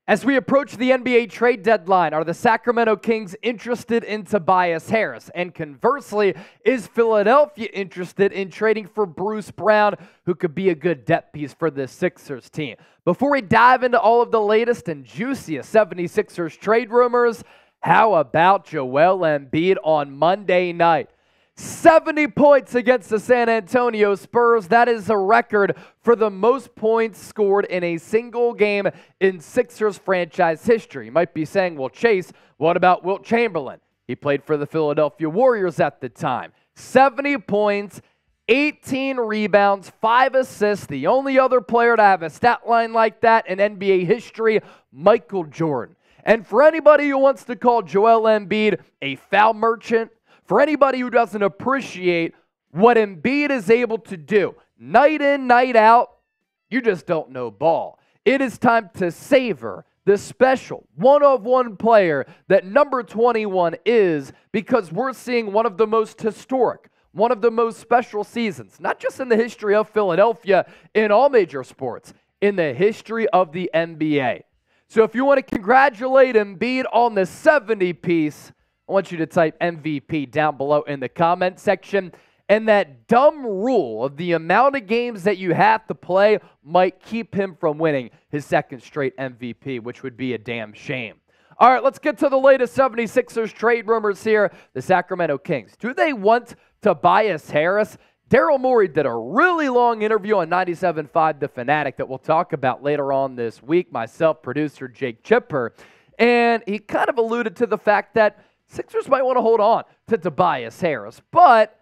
As we approach the NBA trade deadline, are the Sacramento Kings interested in Tobias Harris? And conversely, is Philadelphia interested in trading for Bruce Brown, who could be a good depth piece for this Sixers team? Before we dive into all of the latest and juiciest 76ers trade rumors, how about Joel Embiid on Monday night? 70 points against the San Antonio Spurs. That is a record for the most points scored in a single game in Sixers franchise history. You might be saying, well, Chase, what about Wilt Chamberlain? He played for the Philadelphia Warriors at the time. 70 points, 18 rebounds, 5 assists. The only other player to have a stat line like that in NBA history, Michael Jordan. And for anybody who wants to call Joel Embiid a foul merchant, for anybody who doesn't appreciate what Embiid is able to do night in, night out, you just don't know ball. It is time to savor the special one-of-one player that number 21 is, because we're seeing one of the most historic, one of the most special seasons, not just in the history of Philadelphia, in all major sports, in the history of the NBA. So if you want to congratulate Embiid on the 70-piece, I want you to type MVP down below in the comment section. And that dumb rule of the amount of games that you have to play might keep him from winning his second straight MVP, which would be a damn shame. All right, let's get to the latest 76ers trade rumors here. The Sacramento Kings. Do they want Tobias Harris? Daryl Morey did a really long interview on 97.5 The Fanatic that we'll talk about later on this week. Myself, producer Jake Chipper. And he kind of alluded to the fact that Sixers might want to hold on to Tobias Harris, but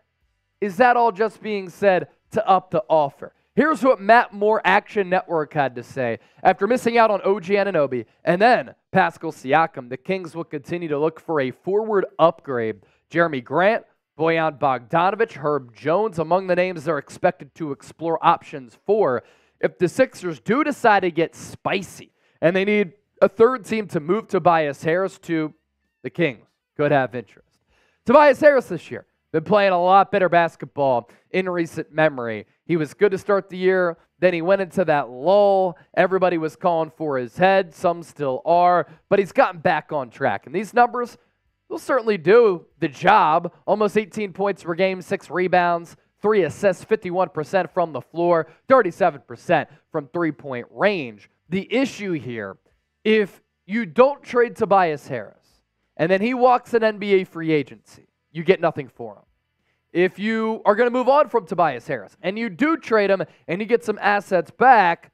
is that all just being said to up the offer? Here's what Matt Moore Action Network had to say. After missing out on OG Anunoby and then Pascal Siakam, the Kings will continue to look for a forward upgrade. Jerami Grant, Bojan Bogdanovic, Herb Jones, among the names they're expected to explore options for. If the Sixers do decide to get spicy and they need a third team to move Tobias Harris to, the Kings could have interest. Tobias Harris this year, been playing a lot better basketball in recent memory. He was good to start the year, then he went into that lull. Everybody was calling for his head, some still are, but he's gotten back on track. And these numbers will certainly do the job. Almost 18 points per game, 6 rebounds, 3 assists, 51% from the floor, 37% from three-point range. The issue here, if you don't trade Tobias Harris, and then he walks an NBA free agency, you get nothing for him. If you are going to move on from Tobias Harris and you do trade him and you get some assets back,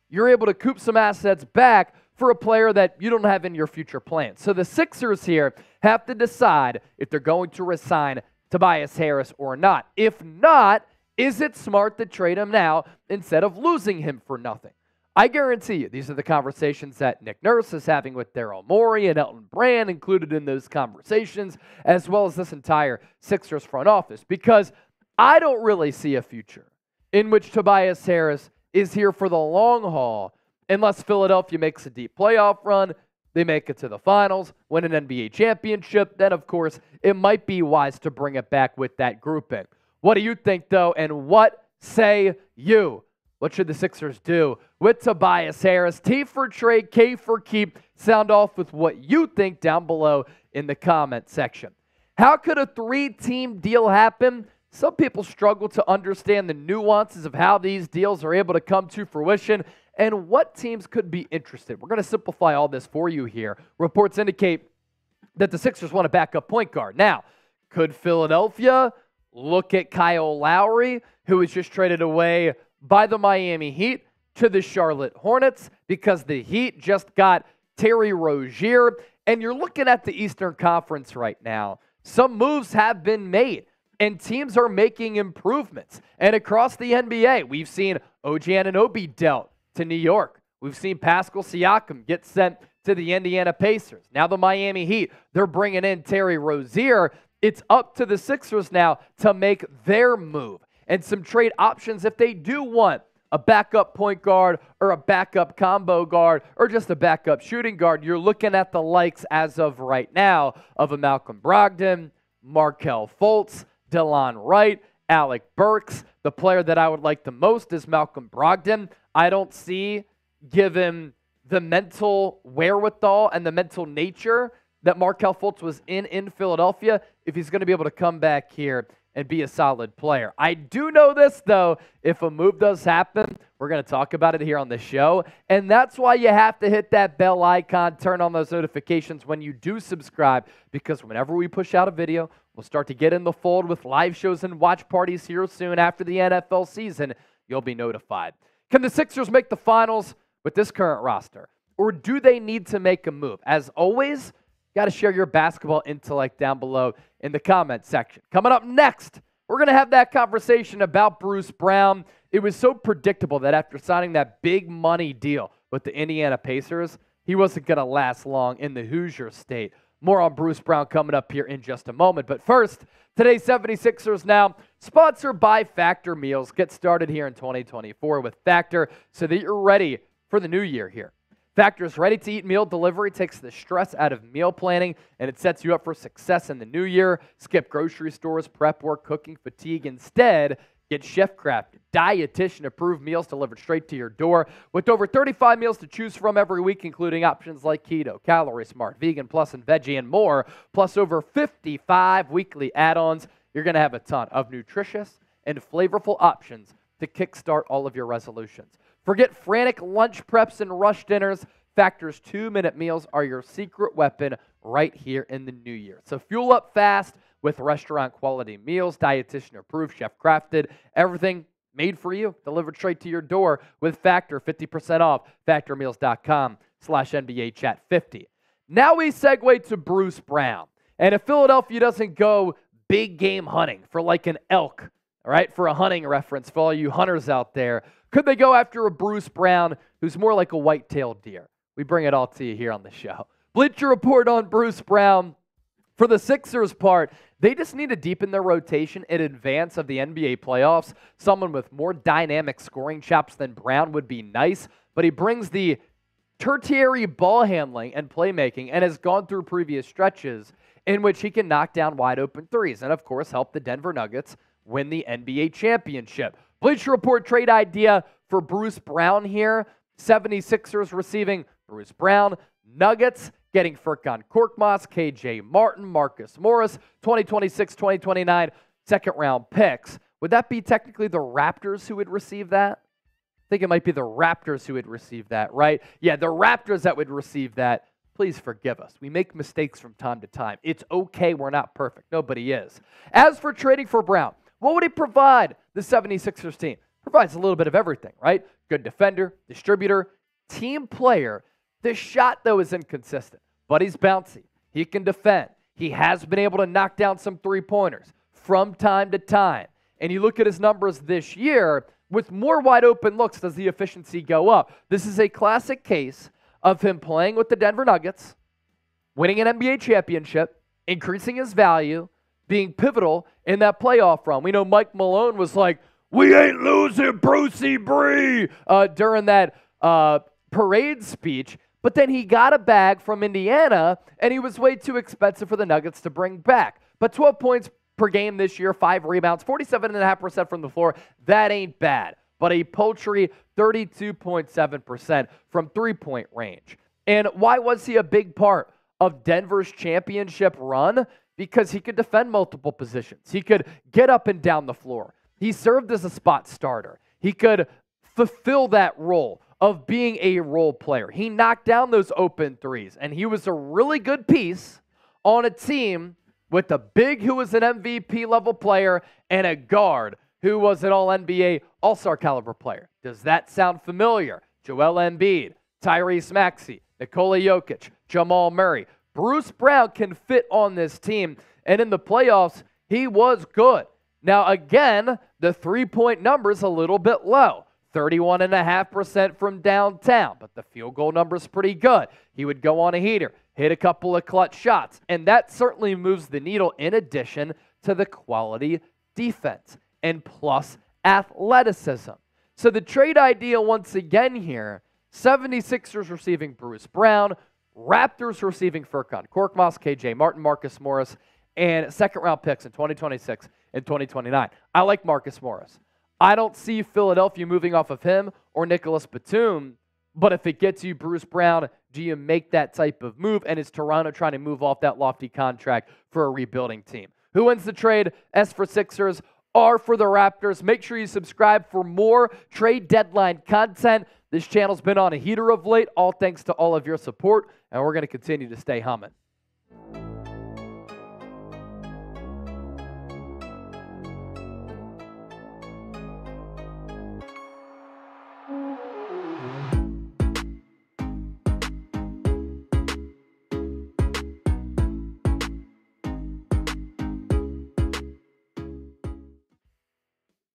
you're able to coop some assets back for a player that you don't have in your future plans. So the Sixers here have to decide if they're going to resign Tobias Harris or not. If not, is it smart to trade him now instead of losing him for nothing? I guarantee you, these are the conversations that Nick Nurse is having with Daryl Morey and Elton Brand included in those conversations, as well as this entire Sixers front office, because I don't really see a future in which Tobias Harris is here for the long haul unless Philadelphia makes a deep playoff run, they make it to the finals, win an NBA championship, then, of course, it might be wise to bring it back with that grouping. What do you think, though, and what say you? What should the Sixers do with Tobias Harris? T for trade, K for keep. Sound off with what you think down below in the comment section. How could a 3-team deal happen? Some people struggle to understand the nuances of how these deals are able to come to fruition and what teams could be interested. We're going to simplify all this for you here. Reports indicate that the Sixers want a backup point guard. Now, could Philadelphia look at Kyle Lowry, who was just traded away by the Miami Heat to the Charlotte Hornets because the Heat just got Terry Rozier, and you're looking at the Eastern Conference right now. Some moves have been made, and teams are making improvements. And across the NBA, we've seen OG Anunoby dealt to New York. We've seen Pascal Siakam get sent to the Indiana Pacers. Now the Miami Heat, they're bringing in Terry Rozier. It's up to the Sixers now to make their move and some trade options if they do want a backup point guard or a backup combo guard or just a backup shooting guard. You're looking at the likes as of right now of a Malcolm Brogdon, Markelle Fultz, Delon Wright, Alec Burks. The player that I would like the most is Malcolm Brogdon. I don't see, given the mental wherewithal and the mental nature that Markelle Fultz was in Philadelphia if he's going to be able to come back here and be a solid player. I do know this, though. If a move does happen, we're going to talk about it here on the show. And that's why you have to hit that bell icon, turn on those notifications when you do subscribe, because whenever we push out a video, we'll start to get in the fold with live shows and watch parties here soon after the NFL season. You'll be notified. Can the Sixers make the finals with this current roster? Or do they need to make a move? As always, got to share your basketball intellect down below in the comment section. Coming up next, we're going to have that conversation about Bruce Brown. It was so predictable that after signing that big money deal with the Indiana Pacers, he wasn't going to last long in the Hoosier state. More on Bruce Brown coming up here in just a moment. But first, today's 76ers Now, sponsored by Factor Meals. Get started here in 2024 with Factor so that you're ready for the new year here. Factor's ready-to-eat meal delivery takes the stress out of meal planning, and it sets you up for success in the new year. Skip grocery stores, prep work, cooking fatigue. Instead, get chef-crafted, dietitian-approved meals delivered straight to your door. With over 35 meals to choose from every week, including options like keto, calorie smart, vegan plus, and veggie, and more, plus over 55 weekly add-ons, you're going to have a ton of nutritious and flavorful options to kickstart all of your resolutions. Forget frantic lunch preps and rush dinners. Factor's 2-minute meals are your secret weapon right here in the new year. So fuel up fast with restaurant-quality meals, dietitian-approved, chef-crafted, everything made for you, delivered straight to your door with Factor, 50% off, factormeals.com/NBAchat50. Now we segue to Bruce Brown. And if Philadelphia doesn't go big game hunting for like an elk, all right, for a hunting reference for all you hunters out there, could they go after a Bruce Brown who's more like a white-tailed deer? We bring it all to you here on the show. Bleacher Report on Bruce Brown. For the Sixers' part, they just need to deepen their rotation in advance of the NBA playoffs. Someone with more dynamic scoring chops than Brown would be nice, but he brings the tertiary ball handling and playmaking and has gone through previous stretches in which he can knock down wide-open threes and, of course, help the Denver Nuggets win the NBA championship. Bleacher Report trade idea for Bruce Brown here. 76ers receiving Bruce Brown. Nuggets getting Furkan Korkmaz, KJ Martin, Marcus Morris, 2026, 2029 second-round picks. Would that be technically the Raptors who would receive that? I think it might be the Raptors who would receive that, right? Yeah, the Raptors that would receive that. Please forgive us. We make mistakes from time to time. It's okay. We're not perfect. Nobody is. As for trading for Brown, what would he provide the 76ers team? Provides a little bit of everything, right? Good defender, distributor, team player. The shot, though, is inconsistent, but he's bouncy. He can defend. He has been able to knock down some three-pointers from time to time. And you look at his numbers this year, with more wide-open looks, does the efficiency go up? This is a classic case of him playing with the Denver Nuggets, winning an NBA championship, increasing his value, being pivotal in that playoff run. We know Mike Malone was like, "We ain't losing, Brucey Bree," during that parade speech. But then he got a bag from Indiana, and he was way too expensive for the Nuggets to bring back. But 12 points per game this year, 5 rebounds, 47.5% from the floor. That ain't bad. But a paltry 32.7% from three-point range. And why was he a big part of Denver's championship run? Because he could defend multiple positions. He could get up and down the floor. He served as a spot starter. He could fulfill that role of being a role player. He knocked down those open threes, and he was a really good piece on a team with a big who was an MVP level player and a guard who was an All-NBA, All-Star caliber player. Does that sound familiar? Joel Embiid, Tyrese Maxey, Nikola Jokic, Jamal Murray. Bruce Brown can fit on this team, and in the playoffs, he was good. Now, again, the three-point number's a little bit low. 31.5% from downtown, but the field goal number's pretty good. He would go on a heater, hit a couple of clutch shots, and that certainly moves the needle in addition to the quality defense and plus athleticism. So the trade idea once again here, 76ers receiving Bruce Brown, Raptors receiving Furkan Korkmaz, KJ Martin, Marcus Morris, and second-round picks in 2026 and 2029. I like Marcus Morris. I don't see Philadelphia moving off of him or Nicholas Batum, But if it gets you Bruce Brown, do you make that type of move? And is Toronto trying to move off that lofty contract for a rebuilding team? Who wins the trade? S for Sixers, R for the Raptors. Make sure you subscribe for more trade deadline content. This channel's been on a heater of late, all thanks to all of your support, and we're going to continue to stay humming.